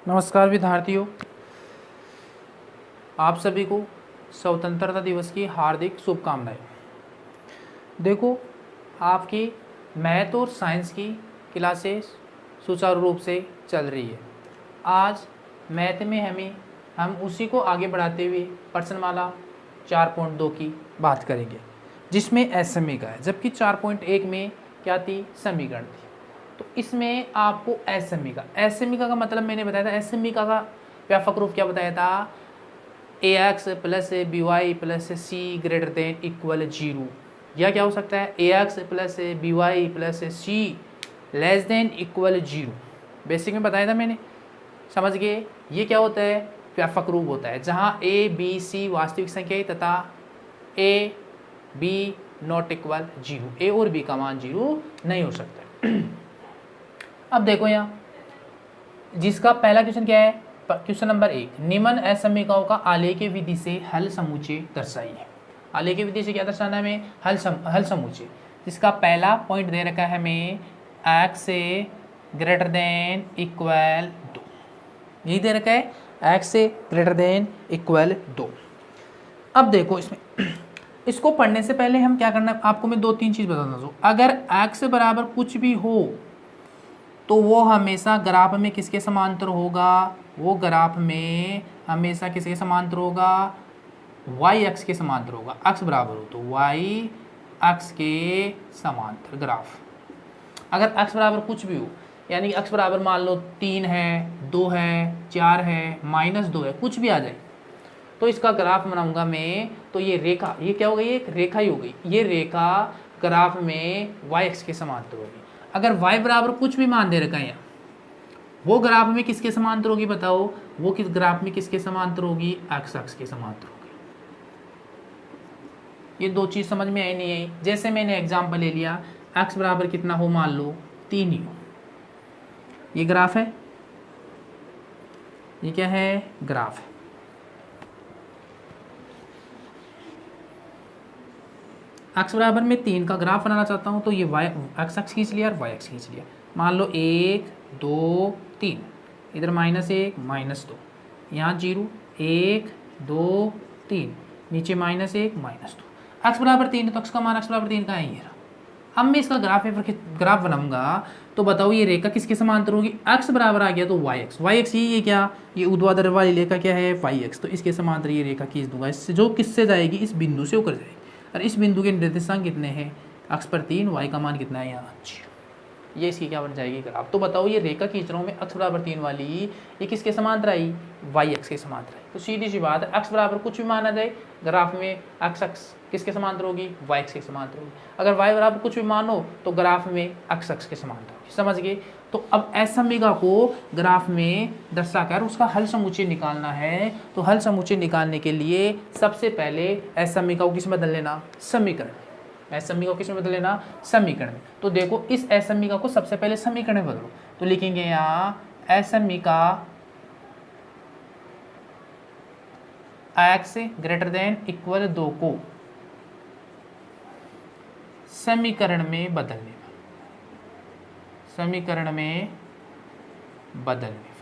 नमस्कार विद्यार्थियों, आप सभी को स्वतंत्रता दिवस की हार्दिक शुभकामनाएं। देखो, आपकी मैथ और साइंस की क्लासेस सुचारू रूप से चल रही है। आज मैथ में हम उसी को आगे बढ़ाते हुए प्रश्नमाला 4.2 की बात करेंगे, जिसमें एसएमई का है, जबकि 4.1 में क्या थी, समीकरण थी। तो इसमें आपको एसएमई का मतलब मैंने बताया था, एसएमई का व्यापक रूप क्या बताया था, a x plus b y plus c greater than equal 0, या क्या हो सकता है, a x plus b y plus c less than equal 0। Basic में बताया था मैंने, समझ गए। ये क्या होता है, व्यापक रूप होता है, जहाँ ए बी सी वास्तविक संख्या है तथा ए बी नॉट इक्वल 0, ए और बी का मान 0 नहीं हो सकता। अब देखो यहाँ, जिसका पहला क्वेश्चन क्या है, क्वेश्चन नंबर 1, निम्न असमीकरणों का आलेखीय विधि से हल समूचे दर्शाइए। आलेखीय विधि से क्या दर्शाना है हमें, हल समूचे। जिसका पहला पॉइंट दे रखा है हमें, x से ग्रेटर देन इक्वल 2, यही दे रखा है, x से ग्रेटर देन इक्वल 2। अब देखो इसमें इसको पढ़ने से पहले हम क्या करना है, आपको मैं 2-3 चीज़ बताना दूँ। अगर x बराबर कुछ भी हो तो वो हमेशा ग्राफ में किसके समांतर होगा, वो ग्राफ में हमेशा किसके समांतर होगा, वाई अक्ष के समांतर होगा। अक्ष बराबर हो तो वाई अक्ष के समांतर ग्राफ। अगर अक्ष बराबर कुछ भी हो, यानी कि अक्ष बराबर मान लो 3 है, 2 है, 4 है, -2 है, कुछ भी आ जाए, तो इसका ग्राफ बनाऊंगा मैं। तो ये रेखा, ये क्या हो गई, एक रेखा ही हो गई। ये रेखा ग्राफ में वाई अक्ष के समांतर होगी। अगर y बराबर कुछ भी मान दे रखा है, वो ग्राफ में किसके समांतर होगी, बताओ, वो किस ग्राफ में किसके समांतर होगी, x अक्ष के समांतर होगी। ये 2 चीज समझ में आई नहीं आई। जैसे मैंने एग्जांपल ले लिया, x बराबर कितना हो, मान लो 3 ही हो, ये ग्राफ है, ये क्या है, ग्राफ है। x बराबर में 3 का ग्राफ बनाना चाहता हूँ, तो ये y x अक्ष खींच लिया और y अक्ष खींच लिया। मान लो 1 2 3, इधर -1 -2, यहाँ 0 1 2 3, नीचे -1 -2। x बराबर 3 है तो x का मान x बराबर 3 का है, ये रहा। अब मैं इसका ग्राफ बनाऊंगा, तो बताओ ये रेखा किसके समांतर होगी, x बराबर आ गया तो y अक्ष ये क्या, ये ऊर्ध्वाधर वाली रेखा क्या है, y अक्ष, तो इसके समांतर ये रेखा खींच दूंगा। इससे जो किससे जाएगी, इस बिंदु से होकर जाएगी। और इस बिंदु के निर्देशांक कितने हैं, अक्ष पर 3, y का मान कितना है, यहाँ 0। ये इसकी क्या बन जाएगी, ग्राफ। तो बताओ ये रेखा खींच रहा हूँ मैं, अक्ष बराबर 3 वाली, ये किसके समांतर आई, y अक्ष के समांतर आई। तो सीधी सी बात है, अक्ष बराबर कुछ भी माना जाए, ग्राफ में x अक्ष किसके समांतर होगी, y अक्ष के समांतर होगी। अगर y बराबर कुछ भी मानो तो ग्राफ में x अक्ष के समांतर होगी। समझ गए। तो अब असमीकरण को ग्राफ में दर्शाकर उसका हल समुच्चय निकालना है। तो हल समुच्चय निकालने के लिए सबसे पहले असमीकरण को किस में बदल लेना, समीकरण। असमीकरण को किस में बदल लेना, समीकरण में। तो देखो इस असमीकरण को सबसे पहले समीकरण में बदलो, तो लिखेंगे यहाँ असमीकरण x ग्रेटर देन इक्वल 2 को समीकरण में बदलने, समीकरण में बदलने।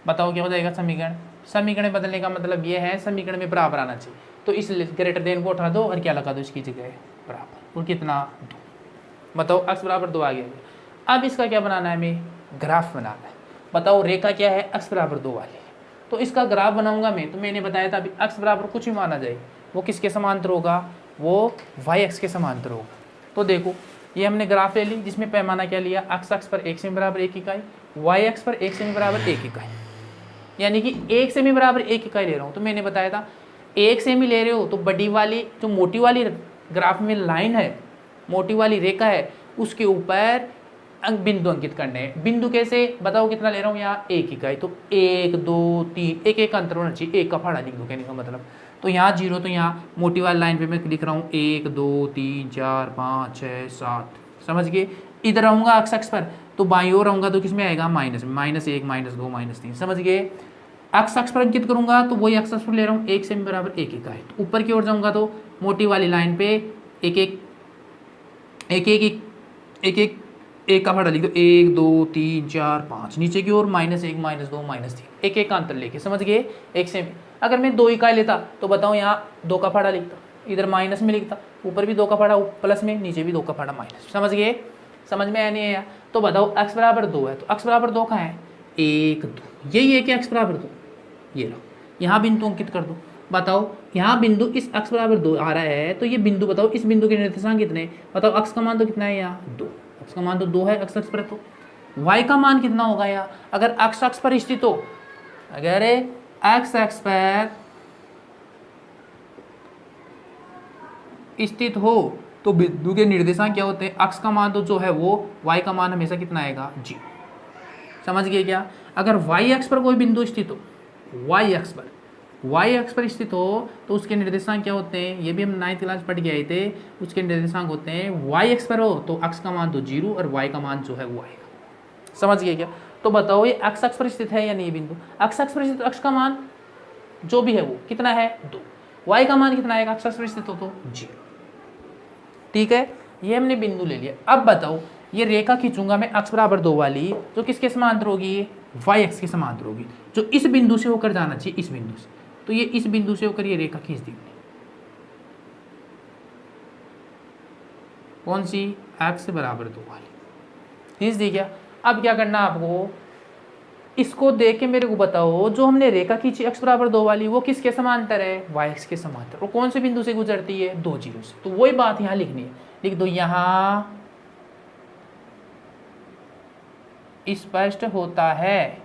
बताओ क्या हो जाएगा समीकरण में बदलने का मतलब यह है, समीकरण में बराबर आना चाहिए। तो इस ग्रेटर देन को उठा दो और क्या लगा दो इसकी जगह, बराबर। और कितना, 2। बताओ x बराबर 2 आ गया। अब इसका क्या बनाना है, हमें ग्राफ बनाना है। बताओ रेखा क्या है, x बराबर 2 वाली। तो इसका ग्राफ बनाऊंगा मैं, तो मैंने बताया था अभी x बराबर कुछ भी माना जाए, वो किसके समांतर होगा, वो y अक्ष के समांतर होगा। तो देखो ये हमने ग्राफ ले ली, जिसमें पैमाना क्या लिया, x अक्ष पर 1 सेमी बराबर 1 इकाई, y अक्ष पर 1 सेमी बराबर 1 इकाई, यानी कि 1 सेमी बराबर 1 इकाई ले रहा हूँ। तो मैंने बताया था 1 सेमी ले रहे हो तो बड़ी वाली जो मोटी वाली ग्राफ में लाइन है, मोटी वाली रेखा है, उसके ऊपर बिंदु अंकित करने हैं। बिंदु कैसे, बताओ कितना ले रहा हूँ यहाँ, 1 इकाई। तो 1 2 3, एक अंतर होना चाहिए, 1 का फाड़ा लिख दो कहने का मतलब। तो यहाँ 0, तो यहाँ मोटी वाली लाइन पे मैं लिख रहा हूँ 1 2 3 4 5 6 7। समझ गए। इधर रहूँगा अक्ष अक्ष पर, तो बाईं ओर रहूँगा तो किसमें आएगा, माइनस में, -1 -2 -3। समझ गए। अक्ष अक्ष पर अंकित करूंगा तो वही अक्ष अक्ष पर ले रहा हूँ 1 सेमी बराबर 1 इकाई। तो ऊपर की ओर जाऊँगा तो मोटी वाली लाइन पे एक एक एक का फाड़ा लिख दो, 1 2 3 4 5, नीचे की ओर -1 -2 -3, एक एक का अंतर लेके, समझ गए। एक से अगर मैं 2 इकाई लेता तो बताओ यहाँ 2 का फाड़ा लिखता, इधर माइनस में लिखता, ऊपर भी 2 का फाड़ा प्लस में, नीचे भी 2 का फाड़ा माइनस, समझ गए। समझ में आया नहीं आया? तो बताओ x बराबर 2 है, तो x बराबर 2 कहाँ है? 1 2, यही है कि x बराबर 2, ये लो यहाँ बिंदु अंकित कर दो। बताओ यहाँ बिंदु इस x बराबर 2 आ रहा है, तो ये बिंदु बताओ इस बिंदु के निर्देशांक कितने? बताओ x का मान तो कितना है यहाँ 2, x का मान तो 2 है x अक्ष पर, तो y का मान कितना होगा यहाँ? अगर x अक्ष पर स्थित हो, अगर x अक्ष पर स्थित हो तो बिंदु के निर्देशांक क्या होते हैं? x का मान तो जो है वो y का मान हमेशा कितना आएगा? 0। समझ गए क्या? अगर y अक्ष पर कोई बिंदु स्थित हो, y अक्ष पर स्थित हो तो उसके निर्देशांक क्या होते हैं? ये भी हम 9th क्लास पढ़ के आए थे। उसके निर्देशांक होते हैं y अक्ष पर हो तो x का मान तो 0 और y का मान जो है वो आएगा। समझ गए क्या? तो बताओ ये x अक्ष पर स्थित है या नहीं बिंदु? x अक्ष पर स्थित, x का मान जो भी है वो कितना है? 2। y का मान कितना आएगा? x अक्ष पर स्थित हो तो 0। ठीक है, ये हमने बिंदु ले लिया। अब बताओ ये रेखा खींचूंगा मैं x बराबर 2 वाली, जो किसके समांतर होगी? y अक्ष के समांतर होगी, जो इस बिंदु से होकर जाना चाहिए, इस बिंदु से। तो ये इस बिंदु से होकर ये रेखा खींच दी हमने, कौन सी? x बराबर 2 वाली खींच दी क्या? अब क्या करना आपको? इसको देख के मेरे को बताओ जो हमने रेखा खींची x बराबर 2 वाली, वो किसके समांतर है? y अक्ष के समांतर। और कौन से बिंदु से गुजरती है? 2 0 से। तो वही बात यहाँ लिखनी है, लिख दो यहाँ स्पष्ट होता है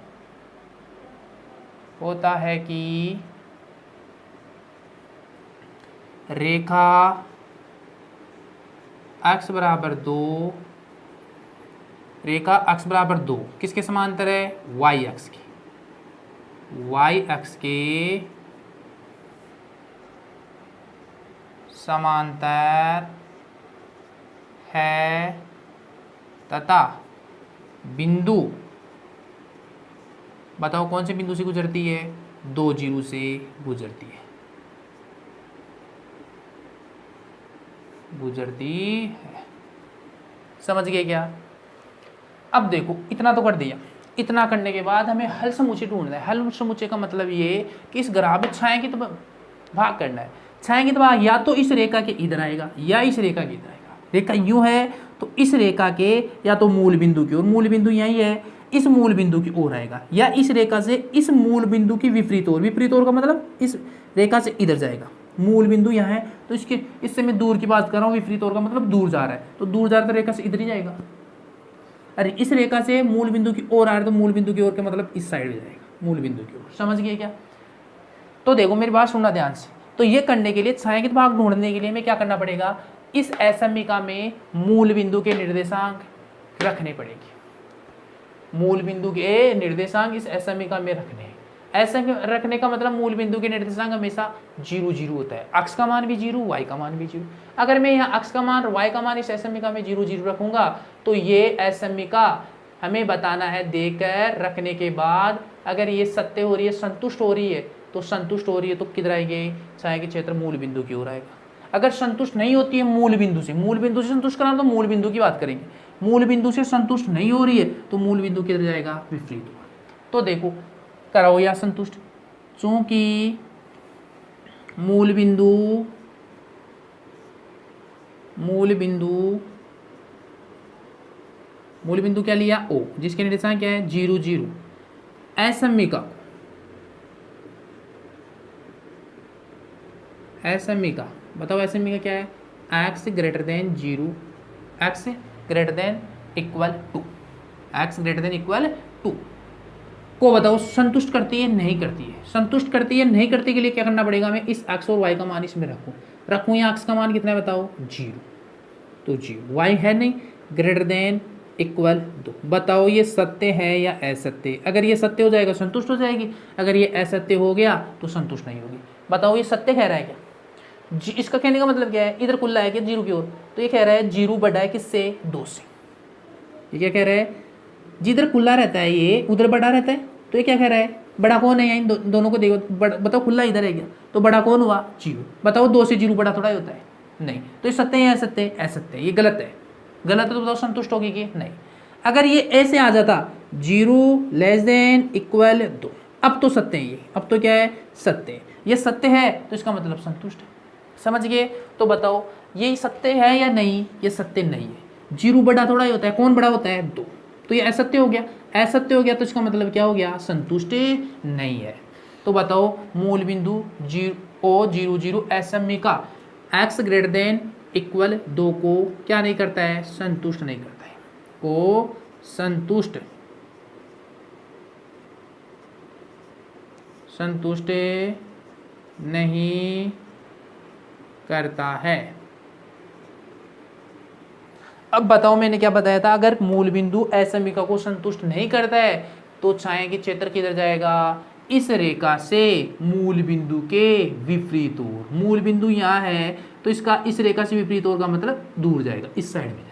कि रेखा x बराबर 2 किसके समांतर है? y अक्ष के समांतर है तथा बिंदु, बताओ कौन से बिंदु से गुजरती है? 2 0 से गुजरती है। समझ गए क्या? अब देखो इतना तो कर दिया, इतना करने के बाद हमें हल समुच्चय ढूंढना है। हल समुच्चय का मतलब ये कि इस ग्राफ में छाया की तो भाग करना है। छाया की तो भाग या तो इस रेखा के इधर आएगा या इस रेखा के इधर आएगा। रेखा यूं है तो इस रेखा के या तो मूल बिंदु की ओर, मूल बिंदु यही है, इस मूल बिंदु की ओर आएगा, या इस रेखा से इस मूल बिंदु की विपरीत ओर। विपरीत ओर का मतलब इस रेखा से इधर जाएगा। मूल बिंदु यहाँ है तो इससे मैं दूर की बात कर रहा हूँ। विपरीत ओर का मतलब दूर जा रहा है, तो दूर जा रहा है तो रेखा से इधर ही जाएगा। अरे इस रेखा से मूल बिंदु की ओर आ रहा है तो मूल बिंदु की ओर के मतलब इस साइड में जाएगा, मूल बिंदु की ओर। समझ गए क्या? तो देखो मेरी बात सुनना ध्यान से। तो ये करने के लिए छायांकित भाग ढूंढने के लिए हमें क्या करना पड़ेगा? इस असमिका में मूल बिंदु के निर्देशांक रखने पड़ेंगे। मूल बिंदु के निर्देशांक इस असमिका में रखने हैं। ऐसा रखने का मतलब मूल बिंदु के निर्देशांक हमेशा 0 0 होता है। x का मान भी 0, y का मान भी 0। अगर मैं यहाँ x का मान और y का मान इस असमिका में 0 0 रखूंगा तो ये असमिका हमें बताना है देकर रखने के बाद, अगर ये सत्य हो रही है, संतुष्ट हो रही है तो किधर आएगी? छाया क्षेत्र मूल बिंदु की ओर आएगा। अगर संतुष्ट नहीं होती है मूल बिंदु से संतुष्ट कराना तो मूल बिंदु की बात करेंगे। मूल बिंदु से संतुष्ट नहीं हो रही है तो मूल बिंदु किधर जाएगा? विपरीत ओर। तो देखो कराओ या संतुष्ट, चूंकि मूल बिंदु क्या लिया? O, जिसके निर्देशांक क्या है? 0 0। असमिका बताओ, असमिका क्या है? x greater than 0, x greater than equal to को बताओ संतुष्ट करती है नहीं करती है? संतुष्ट करती है नहीं करती के लिए क्या करना पड़ेगा? मैं इस x और y का मान इसमें रखूं। यहाँ x का मान कितना है बताओ? 0, तो 0। y है नहीं, ग्रेटर देन इक्वल 2। बताओ ये सत्य है या असत्य? अगर ये सत्य हो जाएगा संतुष्ट हो जाएगी, अगर ये असत्य हो गया तो संतुष्ट नहीं होगी। बताओ ये सत्य कह रहा है क्या? इसका कहने का मतलब क्या है? इधर खुला है क्या 0 की ओर, तो ये कह रहा है 0 बड़ा है किससे? 2 से। ये क्या कह रहा है? जिधर खुला रहता है ये उधर बड़ा रहता है, तो ये क्या कह रहा है? बड़ा कौन है? इन दोनों को देखो, बताओ खुला इधर है क्या, तो बड़ा कौन हुआ? 0। बताओ 2 से 0 बड़ा थोड़ा ही होता है, नहीं। तो ये सत्य है या असत्य? असत्य। ये गलत है। गलत है तो बताओ संतुष्ट होगी कि नहीं? अगर ये ऐसे आ जाता 0 लेस देन इक्वल 2, अब तो सत्य है, ये अब तो क्या है, सत्य है। ये सत्य है तो इसका मतलब संतुष्ट है। समझ गए? तो बताओ ये सत्य है या नहीं? ये सत्य नहीं है। 0 बड़ा थोड़ा ही होता है, कौन बड़ा होता है? 2। तो ये असत्य हो गया, असत्य हो गया, तो इसका मतलब क्या हो गया? संतुष्ट नहीं है। तो बताओ मूल बिंदु 0 0 एसएमई का x ग्रेटर देन इक्वल 2 को क्या नहीं करता है? संतुष्ट नहीं करता है, को संतुष्ट नहीं करता है। अब बताओ मैंने क्या बताया था, अगर मूल बिंदु एसएमइका को संतुष्ट नहीं करता है तो छाया की क्षेत्र किधर जाएगा? इस रेखा से मूल बिंदु के विपरीत ओर। मूल बिंदु यहाँ है तो इसका इस रेखा से विपरीत ओर का मतलब दूर जाएगा, इस साइड में जाएगा।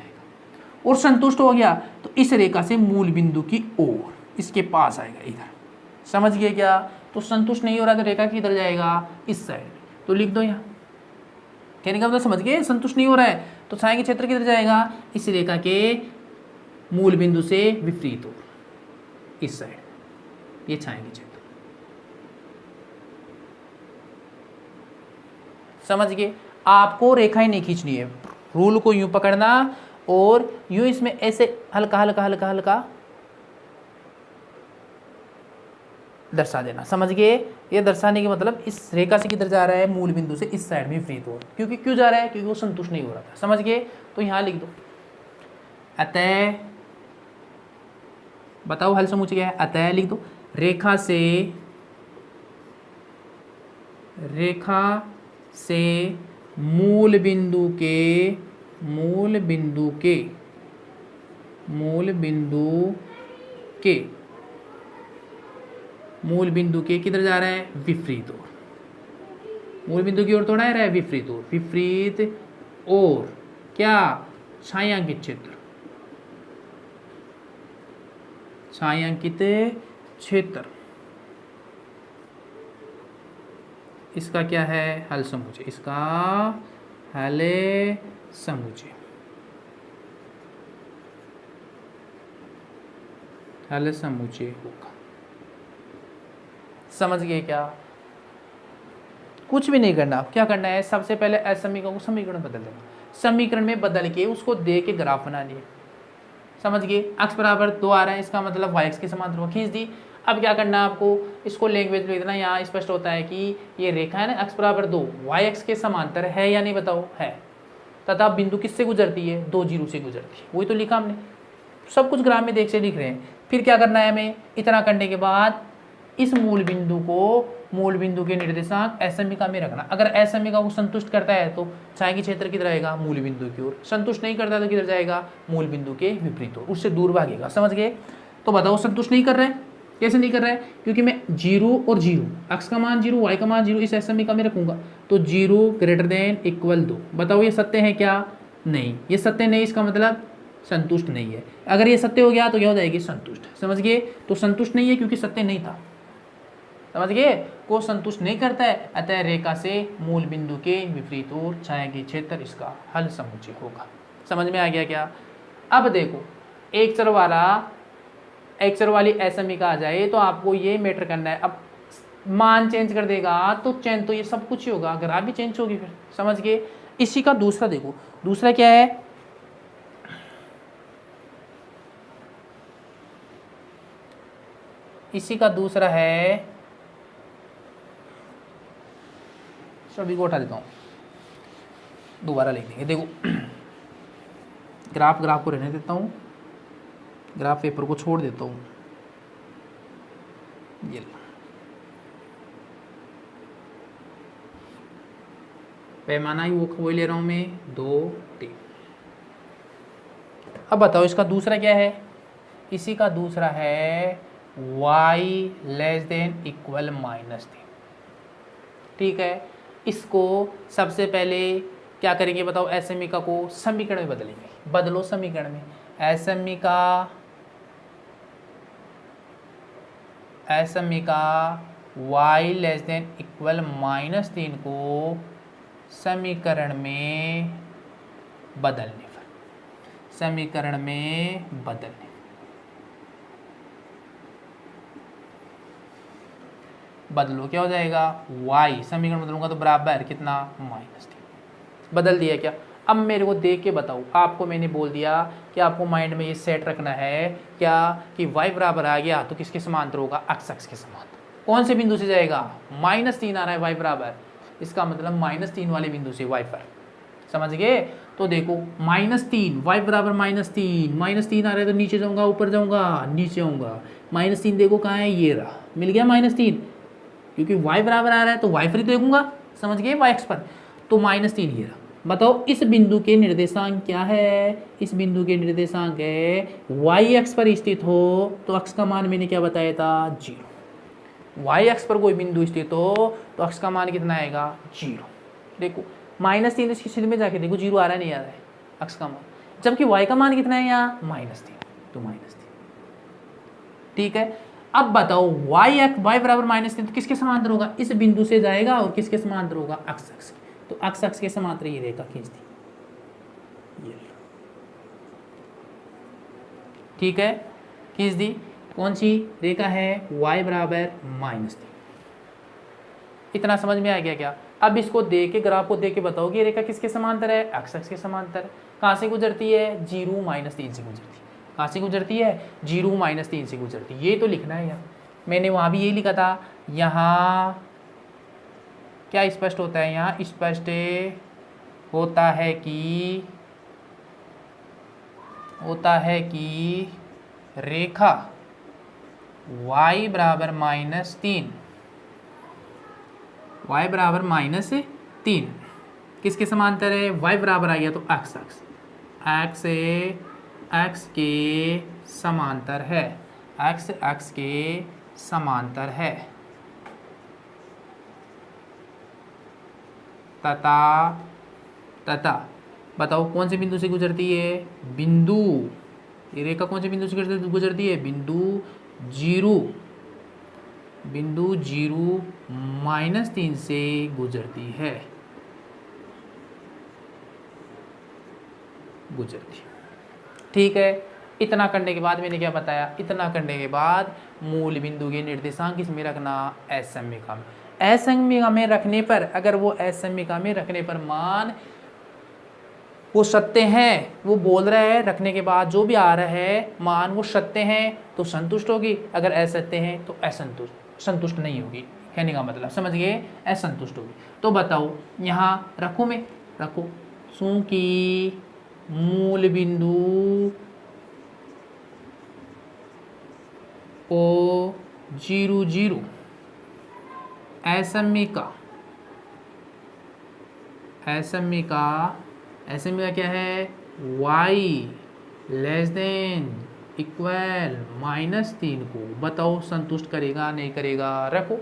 और संतुष्ट हो गया तो इस रेखा से मूल बिंदु की ओर, इसके पास आएगा इधर। समझ गए क्या? तो संतुष्ट नहीं हो रहा तो रेखा किधर जाएगा? इस साइड में। तो लिख दो यहाँ, कहने का मतलब समझ गए? संतुष्ट नहीं हो रहा है तो छाया के क्षेत्र किधर जाएगा? इस रेखा के मूल बिंदु से विपरीत ओर, इस साइड, ये छाया के क्षेत्र। समझ गए? आपको रेखाएं नहीं खींचनी है, रूल को यूं पकड़ना और यूं इसमें ऐसे हल्का हल्का हल्का हल्का दर्शा देना। समझ गए? ये दर्शाने का मतलब इस रेखा से किधर जा रहा है? मूल बिंदु से इस साइड में विपरीत ओर। क्योंकि क्यों जा रहा है? क्योंकि वो संतुष्ट नहीं हो रहा था। समझ गए? तो यहां लिख दो, अतः, बताओ हल समूचे क्या है? अतः लिख दो, रेखा से मूल बिंदु के किधर जा रहा है? विपरीत ओर। मूल बिंदु की ओर थोड़ा है रहा है, विपरीत ओर। विपरीत ओर क्या? छायांकित क्षेत्र, छायांकित क्षेत्र। इसका क्या है? हल समूचे। इसका हल समूचे, हल समूचे होगा। समझ गए क्या? कुछ भी नहीं करना। क्या करना है? सबसे पहले असमीकरण को समीकरण बदल देना, समीकरण में बदल के उसको दे के ग्राफ बना लिए। समझ गए? x बराबर 2 आ रहा है, इसका मतलब y x के समांतर खींच दी। अब क्या करना है आपको? इसको लैंग्वेज में लिखना। यहाँ स्पष्ट होता है कि ये रेखा है ना x बराबर 2, y x के समांतर है या नहीं? बताओ, है। तथा बिंदु किससे गुजरती है? 2 0 से गुजरती है। वही तो लिखा हमने, सब कुछ ग्राफ में देख से लिख रहे हैं। फिर क्या करना है हमें? इतना करने के बाद इस मूल बिंदु को मूल बिंदु के निर्देशांक एसएमइका में रखना। अगर एसएमइका को संतुष्ट करता है तो छाया की क्षेत्र किधर आएगा? मूल बिंदु की ओर। संतुष्ट नहीं करता तो किधर जाएगा? मूल बिंदु के विपरीत ओर, उससे दूर भागेगा। समझ गए? तो बताओ संतुष्ट नहीं कर रहा है। कैसे नहीं कर रहा है? क्योंकि मैं 0 और 0, x का मान 0 y का मान 0 इस एसएमइका में रखूंगा तो 0 ग्रेटर देन इक्वल 2। बताओ ये सत्य है क्या? नहीं, ये सत्य नहीं, इसका मतलब संतुष्ट नहीं है। अगर ये सत्य हो गया तो क्या हो जाएगी? संतुष्ट। समझ गए? तो संतुष्ट नहीं है क्योंकि सत्य नहीं था। समझ गए? को संतुष्ट नहीं करता है, अतः रेखा से मूल बिंदु के विपरीत ओर छाया की क्षेत्र इसका हल समुच्चय होगा। समझ में आ गया क्या? अब देखो, एक चर वाली एसएमइका आ जाए तो आपको ये मैटर करना है। अब मान चेंज कर देगा तो चेंज तो ये सब कुछ ही होगा, ग्राफ भी चेंज होगी फिर। समझ गए? इसी का दूसरा देखो, दूसरा क्या है? इसी का दूसरा है, सभी को उठा देता हूँ, दोबारा लिख देंगे। देखो ग्राफ को रहने देता हूँ, ग्राफ पेपर को छोड़ देता हूँ। ये पैमाना ही वो ले रहा हूँ मैं, 2 3। अब बताओ इसका दूसरा क्या है? इसी का दूसरा है y लेस देन इक्वल -3। ठीक है, इसको सबसे पहले क्या करेंगे बताओ? एसएमइका को समीकरण में बदलेंगे। बदलो समीकरण में, एसएमइका y लेस देन इक्वल -3 को समीकरण में बदलने पर, समीकरण में बदलने बदलो, क्या हो जाएगा y, समीकरण बदलूंगा तो बराबर कितना -3। बदल दिया क्या? अब मेरे को देख के बताओ, आपको मैंने बोल दिया कि आपको माइंड में ये सेट रखना है क्या कि y बराबर आ गया तो किसके समांतर होगा, x के समांतर। कौन से बिंदु से जाएगा, -3 आ रहा है y बराबर, इसका मतलब -3 वाले बिंदु से y पर, समझ गए? तो देखो -3 y बराबर -3 आ रहा है तो नीचे जाऊंगा ऊपर जाऊंगा, नीचे आऊंगा। -3 देखो कहाँ है, ये रहा, मिल गया -3, क्योंकि y बराबर आ रहा है तो y पर ही देखूंगा, समझ गए, y अक्ष पर। तो -3 ये रहा। बताओ इस बिंदु के निर्देशांक क्या है, इस बिंदु के निर्देशांक है y अक्ष पर स्थित हो तो अक्ष का मान मैंने क्या बताया था, 0। y अक्ष पर कोई बिंदु स्थित हो तो अक्ष का मान कितना आएगा, 0। देखो -3 इसकी स्थिति में जाके देखो 0 आ रहा है, नहीं आ रहा है अक्ष का मान, जबकि y का मान कितना है यहाँ, -3, तो -3। ठीक है, अब बताओ y बराबर -3 तो किसके समांतर होगा, इस बिंदु से जाएगा और किसके समांतर होगा, अक्ष के। तो अक्ष के समांतर ये रेखा खींच दी, ये। ठीक है, खींच दी। कौन सी रेखा है, y बराबर -3। इतना समझ में आ गया क्या? अब इसको देख के, ग्राफ को देख के बताओ कि ये रेखा किसके समांतर है, अक्ष के समांतर। कहाँ से गुजरती है, 0 -3 से गुजरती है। कहाँ से गुजरती है, 0 -3 से गुजरती है। ये तो लिखना है यार, मैंने वहाँ भी यही लिखा था। यहाँ क्या स्पष्ट होता है, यहाँ स्पष्ट होता है कि रेखा y बराबर -3, y बराबर -3 किसके समांतर है, y बराबर आ गया तो x के समांतर है, x के समांतर है। तथा बताओ कौन से बिंदु से गुजरती है, बिंदु, ये रेखा कौन से बिंदु से गुजरती है, बिंदु 0 -3 से गुजरती है, ठीक है। इतना करने के बाद मैंने क्या बताया, इतना करने के बाद मूल बिंदु के निर्देशांक इसमें रखना, असमिका में। असमिका में रखने पर, अगर वो असमिका में रखने पर मान वो सत्य हैं, वो बोल रहा है रखने के बाद जो भी आ रहा है मान वो सत्य हैं तो संतुष्ट होगी, अगर असत्य हैं तो संतुष्ट नहीं होगी। कहने का मतलब समझ गए, असंतुष्ट होगी। तो बताओ यहाँ रखो, मैं रखो चूंकि मूल बिंदु O 0 असमिका क्या है, y लेस देन इक्वल -3 को बताओ संतुष्ट करेगा नहीं करेगा। रखो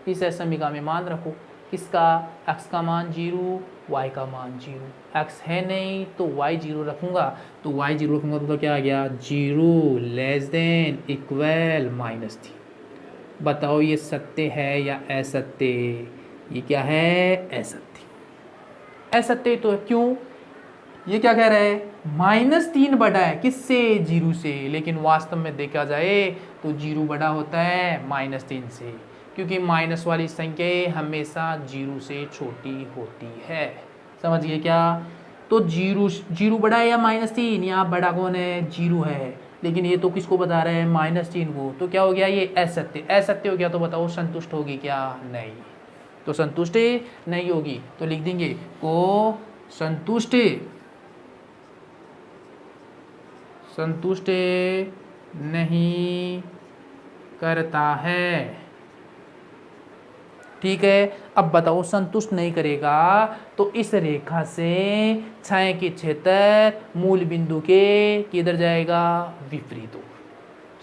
इस असमिका में मान रखो, किसका, x का मान 0, y का मान 0। x है नहीं तो y 0 रखूंगा, तो y 0 रखूंगा तो क्या आ गया, 0 लेस देन इक्वल -3। बताओ ये सत्य है या असत्य, ये क्या है, असत्य। असत्य तो क्यों, ये क्या कह रहा है, -3 बड़ा है किससे, 0 से, लेकिन वास्तव में देखा जाए तो 0 बड़ा होता है -3 से, क्योंकि माइनस वाली संख्या हमेशा 0 से छोटी होती है। समझ गए क्या? तो 0 बड़ा है या -3, यहाँ बड़ा कौन है, 0 है, लेकिन ये तो किसको बता रहा है, -3 को। तो क्या हो गया, ये असत्य हो गया। तो बताओ संतुष्ट होगी क्या, नहीं, तो संतुष्ट नहीं होगी। तो लिख देंगे को संतुष्ट नहीं करता है। ठीक है, अब बताओ संतुष्ट नहीं करेगा तो इस रेखा से छाया की क्षेत्र मूल बिंदु के किधर जाएगा, विपरीत ओर।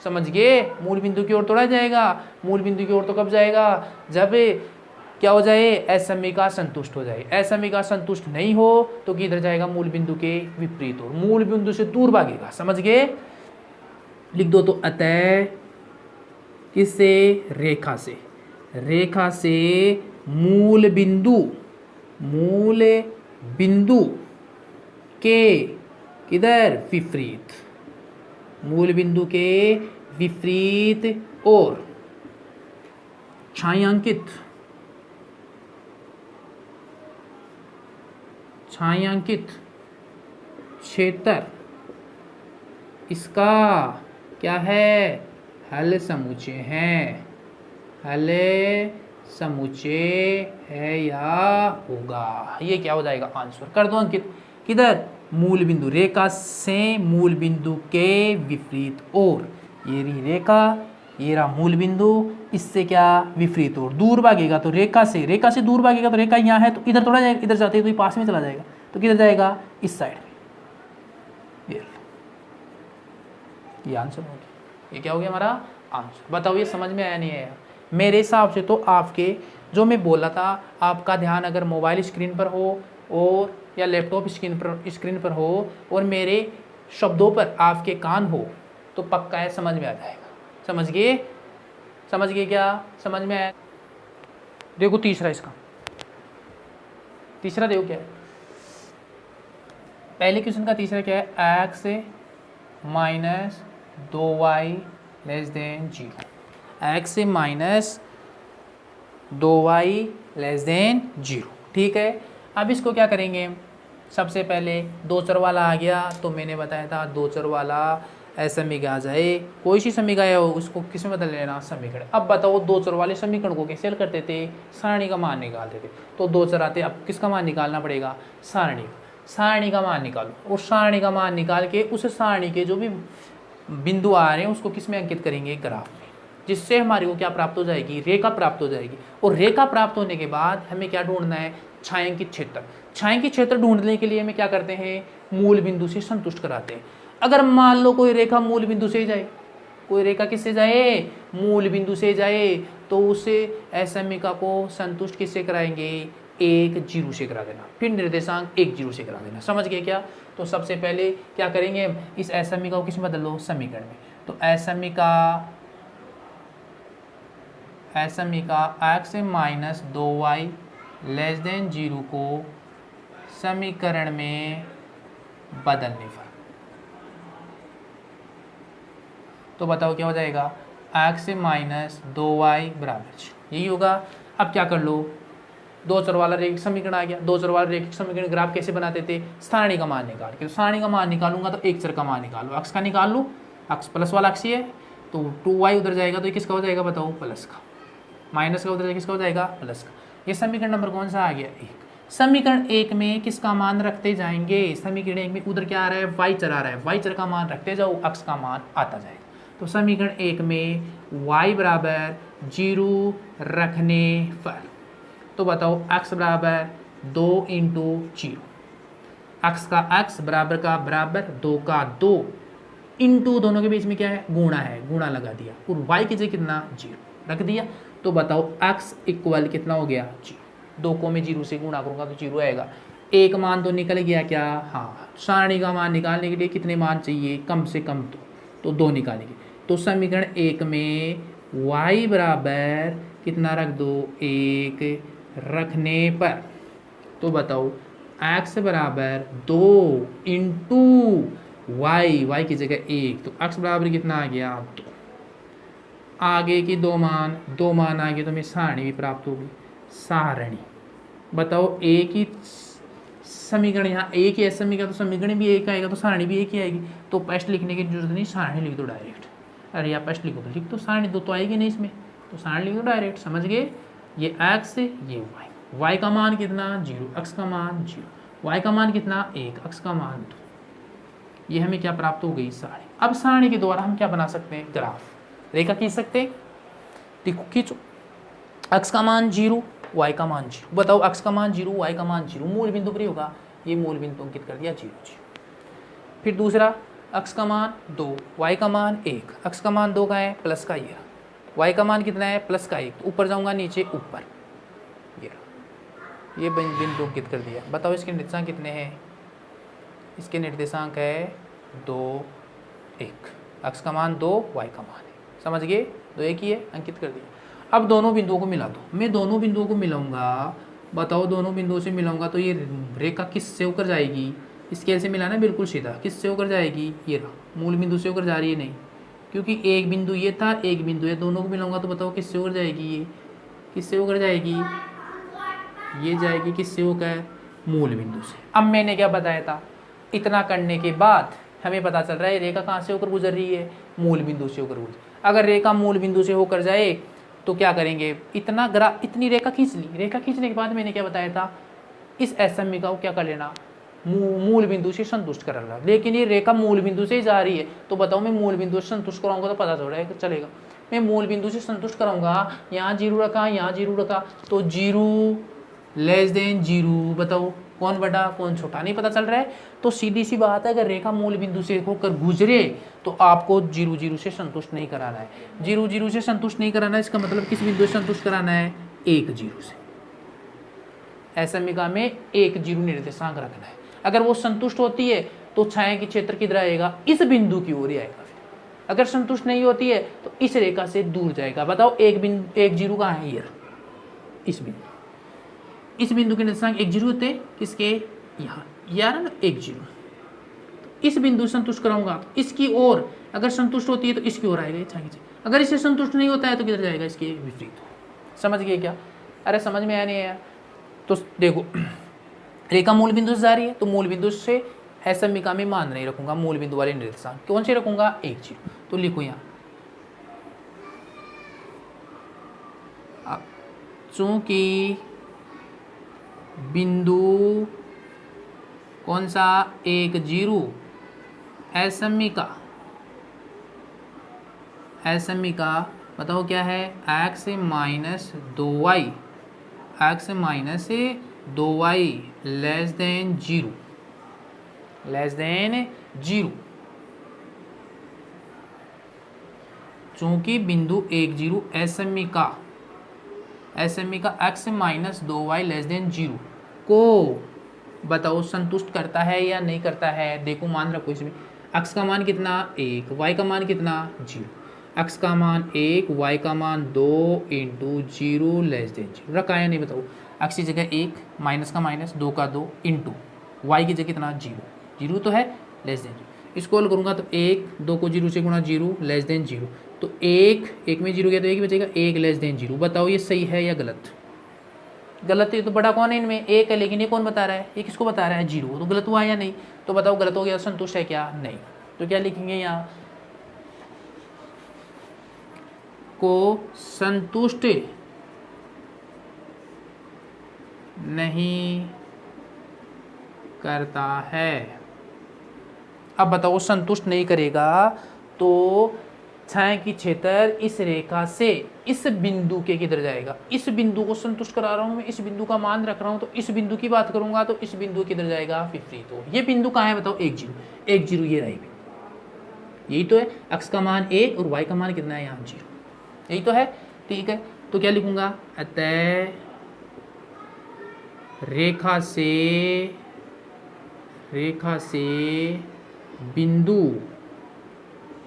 समझ गए, मूल बिंदु की ओर थोड़ा जाएगा, मूल बिंदु की ओर तो कब जाएगा, जब क्या हो जाए, असमिका संतुष्ट हो जाए। असमिका संतुष्ट नहीं हो तो किधर जाएगा, मूल बिंदु के विपरीत ओर, मूल बिंदु से दूर भागेगा। समझ गए, लिख दो। तो अतः किससे, रेखा से मूल बिंदु के किधर, विपरीत, मूल बिंदु के विपरीत ओर छायांकित क्षेत्र इसका क्या है, हल समुच्चय है, हल समुच्चय है या होगा। ये क्या हो जाएगा आंसर। कर दो अंकित। किधर, मूल बिंदु, रेखा से मूल बिंदु के विपरीत ओर। ये रही रेखा, ये रहा मूल बिंदु, इससे क्या विपरीत ओर। दूर भागेगा तो रेखा से दूर भागेगा तो रेखा यहाँ है तो इधर थोड़ा जाएगा, इधर जाते तो ये पास में चला जाएगा तो किधर जाएगा, इस साइड में। ये आंसर हो गया। ये क्या हो गया हमारा आंसर। बताओ ये समझ में आया नहीं आया। मेरे हिसाब से तो आपके जो मैं बोला था, आपका ध्यान अगर मोबाइल स्क्रीन पर हो और या लैपटॉप स्क्रीन पर हो और मेरे शब्दों पर आपके कान हो तो पक्का है समझ में आ जाएगा। समझ गए क्या, समझ में आया। देखो तीसरा, इसका तीसरा देखो क्या है। पहले क्वेश्चन का तीसरा क्या है, x minus 2y less then 0। x minus 2y less then 0। ठीक है, अब इसको क्या करेंगे, सबसे पहले दो चर वाला आ गया तो मैंने बताया था दो चर वाला असमीकरण आ जाए, कोई सी समीकरण हो उसको किस में बदल लेना, समीकरण। अब बताओ दो चर वाले समीकरण को कैसे हल करते थे, सारणी का मान निकालते थे। तो दो चर आते, अब किसका मान निकालना पड़ेगा, सारणी का मान निकालो। और सारणी का मान निकाल के उस सारणी के जो भी बिंदु आ रहे हैं उसको किस में अंकित करेंगे, ग्राफ में, जिससे हमारे को क्या प्राप्त हो जाएगी, रेखा प्राप्त हो जाएगी। और रेखा प्राप्त होने के बाद हमें क्या ढूंढना है, छायांकित क्षेत्र। छायांकित क्षेत्र ढूंढने के लिए हमें क्या करते हैं, मूल बिंदु से संतुष्ट कराते हैं। अगर मान लो कोई रेखा मूल बिंदु से जाए, कोई रेखा किससे जाए, मूल बिंदु से जाए, तो उसे असमीका को संतुष्ट किससे कराएंगे, 1 0 से करा देना, फिर निर्देशांक 1 0 से करा देना। समझ गए क्या। तो सबसे पहले क्या करेंगे, इस असमीका को किस में बदल लो, समीकरण में। तो असमीका x minus 2y less then 0 को समीकरण में बदलने पर तो बताओ क्या हो जाएगा, x माइनस 2y बराबर यही होगा। अब क्या कर लो, दो चर वाला रेखिक समीकरण आ गया। दो चर वाला रेखिक समीकरण ग्राफ कैसे बनाते थे, सारणी का मान निकाल के। सारणी का मान निकालूंगा तो एक चर का मान निकालो, अक्ष का निकाल लो, अक्ष प्लस वाला अक्ष ही है तो 2y उधर जाएगा तो ये किसका हो जाएगा बताओ, प्लस का। माइनस का उधर जाएगा किसका हो जाएगा, प्लस का। ये समीकरण नंबर कौन सा आ गया, 1। समीकरण 1 में किसका मान रखते जाएंगे, समीकरण 1 में उधर क्या आ रहा है, y चर आ रहा है, y चर का मान रखते जाओ, अक्ष का मान आता जाएगा। तो समीकरण 1 में y बराबर 0 रखने पर तो बताओ x बराबर 2 इंटू 0, x का x बराबर का बराबर 2 का 2 इंटू दोनों के बीच में क्या है, गुणा है, गुणा लगा दिया और y की जगह कितना 0 रख दिया। तो बताओ x इक्वल कितना हो गया 0। 2 को मैं 0 से गुणा करूंगा तो 0 आएगा। एक मान तो निकल गया क्या, हाँ। सारणी का मान निकालने के लिए कितने मान चाहिए, कम से कम तो 2 निकालेंगे। तो समीकरण 1 में y बराबर कितना रख दो, 1 रखने पर तो बताओ x बराबर 2 इंटू y की जगह 1 तो x बराबर कितना आ गया 2। आगे की दो मान आ गए तो हमें सारणी भी प्राप्त होगी। सारणी बताओ, एक ही समीकरण, यहाँ एक ही है समीकरण तो समीकरण भी एक आएगा तो सारणी भी एक ही आएगी। तो पेस्ट लिखने की जरूरत नहीं, सारणी लिख दो डायरेक्ट। अरे या पेस्ट लिखो तो लिख दो, सारणी दो तो आएगी नहीं इसमें, तो सारणी लिख दो डायरेक्ट। समझ गए, ये x ये y का मान कितना 0, x का मान 0, y का मान कितना 1, x का मान 2। ये हमें क्या प्राप्त हो गई, सारणी। अब सारणी के द्वारा हम क्या बना सकते हैं, ग्राफ, रेखा खींच सकते हैं। देखो खींचो, x का मान 0, y का मान 0। बताओ x का मान 0, y का मान 0, मूल बिंदु पर ही होगा, ये मूल बिंदु अंकित कर दिया 0 0। फिर दूसरा, x का मान 2, y का मान 1, x का मान 2 का है प्लस का, ये y का मान कितना है प्लस का 1। ऊपर जाऊंगा नीचे ऊपर, ये बिंदु अंकित कर दिया। बताओ इसके निर्देशांक कितने हैं, इसके निर्देशांक है 2 1, x का मान 2, y का मान 1। समझ गए, 2 1 ही है, अंकित कर दिया। अब दोनों बिंदुओं को मिला दो, मैं दोनों बिंदुओं को मिलाऊंगा। बताओ दोनों बिंदुओं से मिलाऊंगा तो ये रेखा किस से होकर जाएगी, स्केल से मिलाना बिल्कुल सीधा, किस से होकर जाएगी, ये रहा, मूल बिंदु से होकर जा रही है नहीं, क्योंकि एक बिंदु ये था, एक बिंदु है, दोनों को मिलाऊंगा तो बताओ किससे होकर जाएगी, ये किससे होकर जाएगी, ये जाएगी किससे होकर, मूल बिंदु से। अब मैंने क्या बताया था, इतना करने के बाद हमें पता चल रहा है रेखा कहाँ से होकर गुजर रही है, मूल बिंदु से होकर गुजर। अगर रेखा मूल बिंदु से होकर जाए तो क्या करेंगे, इतनी रेखा खींच ली, रेखा खींचने के बाद मैंने क्या बताया था, इस एसएमई को क्या कर लेना, मूल बिंदु से संतुष्ट कर लेना। लेकिन ये रेखा मूल बिंदु से ही जा रही है, तो बताओ मैं मूल बिंदु से संतुष्ट कराऊंगा तो पता चल रहा है चलेगा। मैं मूल बिंदु से संतुष्ट कराऊंगा, यहाँ जीरो रखा, यहाँ जीरो रखा, तो जीरो लेस देन जीरो, बताओ कौन बड़ा कौन छोटा, नहीं पता चल रहा है। तो सीधी सी बात है, अगर रेखा मूल बिंदु से होकर गुजरे तो आपको जीरो जीरो से संतुष्ट नहीं कराना है। जीरो जीरो से संतुष्ट नहीं कराना है, इसका मतलब किस बिंदु से संतुष्ट कराना है, एक जीरो से। एसएमइका में एक जीरो निर्देशांक रखना है। अगर वो संतुष्ट होती है तो छाया की क्षेत्र किधर आएगा, इस बिंदु की ओर ही आएगा। फिर अगर संतुष्ट नहीं होती है तो इस रेखा से दूर जाएगा। बताओ एक जीरो कहाँ है, ये इस बिंदु, इस बिंदु के निर्देशांक एक जीरो होते हैं, किसके, यहाँ यार ना एक जीरो। इस बिंदु से संतुष्ट कराऊंगा, इसकी ओर अगर संतुष्ट होती है तो इसकी ओर आएगा छाया की। अगर इससे संतुष्ट नहीं होता है तो किधर जाएगा, इसके विपरीत। समझ गए क्या, अरे समझ में आया नहीं आया। तो देखो रेखा मूल बिंदु से जा रही है तो मूल बिंदु से एसएमइका में मान नहीं रखूंगा, मूल बिंदु वाले निर्देशांक कौन से रखूंगा, एक जीरो। तो लिखो यहाँ चूंकि बिंदु कौन सा, एक जीरो, एसएमइका बताओ क्या है, x minus 2y, x minus 2y less than zero, less than zero. चूंकि बिंदु एक जीरो एसएमइका x minus 2y less than zero को बताओ संतुष्ट करता है या नहीं करता है। देखो मान रखो इसमें x का मान कितना, एक, y का मान कितना, जीरो। x का मान एक, y का मान 2 into zero less than zero रखा है नहीं, बताओ। x की जगह एक, माइनस का माइनस, 2 का 2 इंटू y की जगह कितना, जीरो, जीरो तो है, लेस देन जीरो। इसको हल करूँगा तो एक, 2 को जीरो से गुणा, जीरो लेस देन जीरो, तो एक में जीरो गया तो एक बचेगा, एक लेस देन जीरो। बताओ ये सही है या गलत, गलत है। तो बड़ा कौन है इनमें, एक है, लेकिन ये कौन बता रहा है, ये किसको बता रहा है, जीरो। तो गलत हुआ या नहीं, तो बताओ गलत हो गया, संतुष्ट है क्या, नहीं। तो क्या लिखेंगे यहाँ, को संतुष्ट नहीं करता है। अब बताओ संतुष्ट नहीं करेगा तो छाया की क्षेत्र इस रेखा से इस बिंदु के किधर जाएगा, इस बिंदु को संतुष्ट करा रहा हूं मैं, इस बिंदु का मान रख रहा हूं, तो इस बिंदु की बात करूंगा तो इस बिंदु किधर जाएगा, विपरीत हो। ये बिंदु कहाँ है बताओ, एक जीरो, एक जीरो ये रही, यही तो है। x का मान एक और y का मान कितना है, यहाँ जीरो, यही तो है, ठीक है। तो क्या लिखूंगा, अतः रेखा से बिंदु,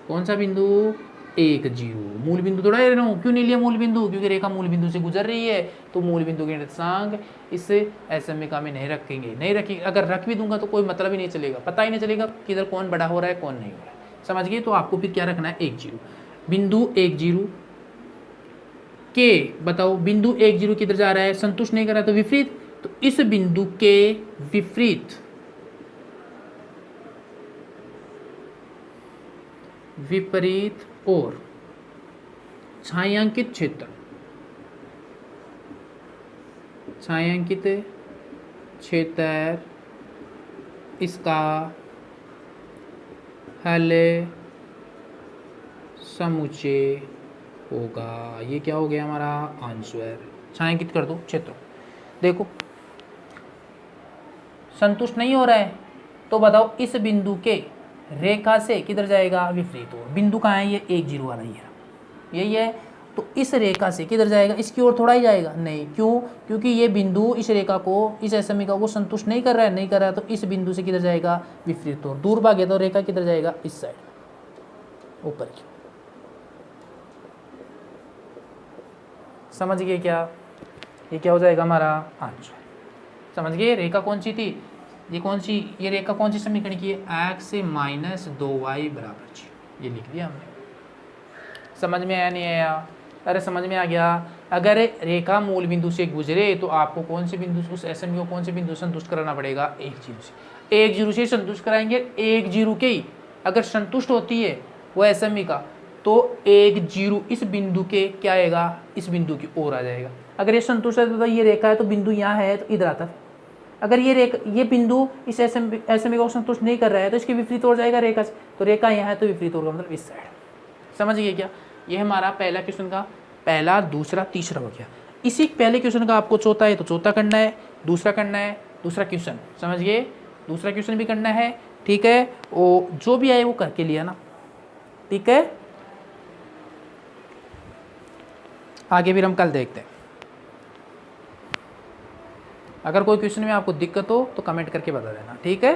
कौन सा बिंदु, एक जीरो, मूल बिंदु थोड़ा ले रहा हूँ, क्यों नहीं लिया मूल बिंदु, क्योंकि रेखा मूल बिंदु से गुजर रही है, तो मूल बिंदु के निर्देशांक इस एसएमइका में नहीं रखेंगे। अगर रख भी दूंगा तो कोई मतलब ही नहीं चलेगा, पता ही नहीं चलेगा कि इधर कौन बड़ा हो रहा है कौन नहीं हो रहा है। समझ गए। तो आपको फिर क्या रखना है, एक जीरो, बिंदु एक जीरो के, बताओ बिंदु एक जीरो किधर जा रहा है, संतुष्ट नहीं कर रहा है तो विपरीत, तो इस बिंदु के विपरीत और छायांकित क्षेत्र इसका हल समुच्चय होगा। ये क्या हो गया हमारा आंसर, छायांकित कर दो क्षेत्र। देखो संतुष्ट नहीं हो रहा है तो बताओ इस बिंदु के रेखा से किधर जाएगा, विपरीत हो। बिंदु कहाँ है, ये एक जीरो वाला ही है, यही है। तो इस रेखा से किधर जाएगा, इसकी ओर थोड़ा ही जाएगा, नहीं, क्यों, क्योंकि ये बिंदु इस रेखा को, इस एसएमइका को संतुष्ट नहीं कर रहा है, तो इस बिंदु से किधर जाएगा, विपरीत हो। दूर भागे तो रेखा किधर जाएगा, इस साइड, ऊपर की। समझ गए क्या, ये क्या हो जाएगा हमारा आंसर। समझ गए। रेखा कौन सी थी, ये कौन सी, ये रेखा कौन सी समीकरण की है, x माइनस 2y बराबर 0, ये लिख दिया हमने। समझ में आया नहीं आया, अरे समझ में आ गया अगर रेखा मूल बिंदु से गुजरे तो आपको कौन से बिंदु, उस एसएमई को कौन से बिंदु संतुष्ट कराना पड़ेगा, एक जीरो से। एक जीरो से संतुष्ट कराएंगे, एक जीरो के ही अगर संतुष्ट होती है वो एसएमई का, तो एक जीरो इस बिंदु के क्या आएगा, इस बिंदु की ओर आ जाएगा। अगर ये संतुष्ट है तो ये रेखा है तो बिंदु यहाँ है तो इधर आता है। अगर ये बिंदु इस एसएमई को संतुष्ट नहीं कर रहा है तो इसकी विपरीत ओर जाएगा रेखा से, तो रेखा यहाँ है तो विपरीत ओर का मतलब इस साइड। समझ गए क्या? ये हमारा पहला क्वेश्चन का पहला, दूसरा, तीसरा हो गया। इसी पहले क्वेश्चन का आपको चौथा है तो चौथा करना है, दूसरा करना है, दूसरा क्वेश्चन, समझ गए? दूसरा क्वेश्चन भी करना है, ठीक है? वो जो भी आए वो करके लिया ना, ठीक है? आगे फिर हम कल देखते हैं। अगर कोई क्वेश्चन में आपको दिक्कत हो तो कमेंट करके बता देना, ठीक है?